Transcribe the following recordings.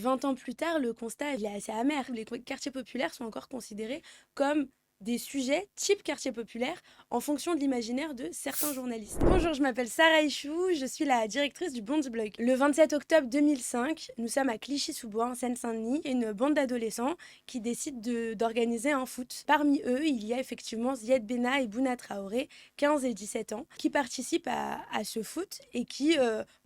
20 ans plus tard, le constat il est assez amer. Les quartiers populaires sont encore considérés comme des sujets type quartier populaire en fonction de l'imaginaire de certains journalistes. Bonjour, je m'appelle Sarah Ichou, je suis la directrice du Bondi Blog. Le 27 octobre 2005, nous sommes à Clichy-sous-Bois, en Seine-Saint-Denis, et une bande d'adolescents qui décident d'organiser un foot. Parmi eux, il y a effectivement Zied Benna et Bouna Traoré, 15 et 17 ans, qui participent à ce foot et qui,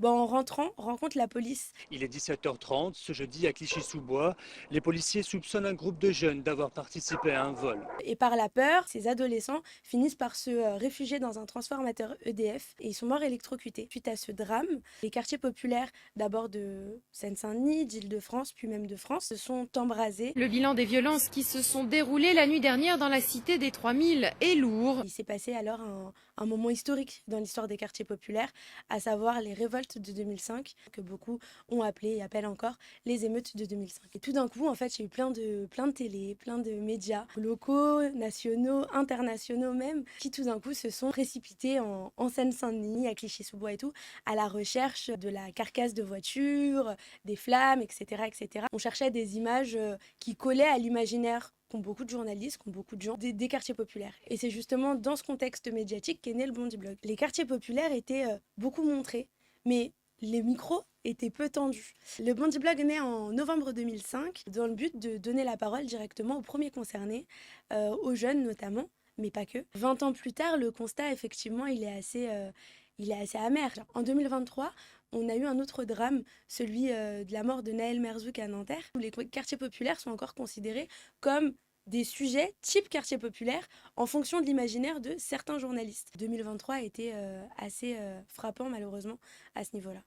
en rentrant, rencontrent la police. Il est 17h30, ce jeudi à Clichy-sous-Bois. Les policiers soupçonnent un groupe de jeunes d'avoir participé à un vol. Et par la peur, ces adolescents finissent par se réfugier dans un transformateur EDF et ils sont morts électrocutés. Suite à ce drame, les quartiers populaires, d'abord de Seine-Saint-Denis, d'Île-de-France, puis même de France, se sont embrasés. Le bilan des violences qui se sont déroulées la nuit dernière dans la cité des 3000 est lourd. Il s'est passé alors un moment historique dans l'histoire des quartiers populaires, à savoir les révoltes de 2005, que beaucoup ont appelé et appellent encore les émeutes de 2005. Et tout d'un coup, en fait, il y a eu plein de télé, plein de médias locaux, nationaux, internationaux même, qui tout d'un coup se sont précipités en Seine-Saint-Denis, à Clichy-sous-Bois et tout, à la recherche de la carcasse de voiture, des flammes, etc., etc. On cherchait des images qui collaient à l'imaginaire qu'ont beaucoup de journalistes, qu'ont beaucoup de gens des quartiers populaires. Et c'est justement dans ce contexte médiatique qu'est né le Bondi Blog. Les quartiers populaires étaient beaucoup montrés, mais les micros étaient peu tendus. Le Bondi Blog est né en novembre 2005 dans le but de donner la parole directement aux premiers concernés, aux jeunes notamment, mais pas que. 20 ans plus tard, le constat, effectivement, il est assez amer. En 2023, on a eu un autre drame, celui de la mort de Naël Merzouk à Nanterre, où les quartiers populaires sont encore considérés comme des sujets type quartier populaire en fonction de l'imaginaire de certains journalistes. 2023 a été assez frappant malheureusement à ce niveau-là.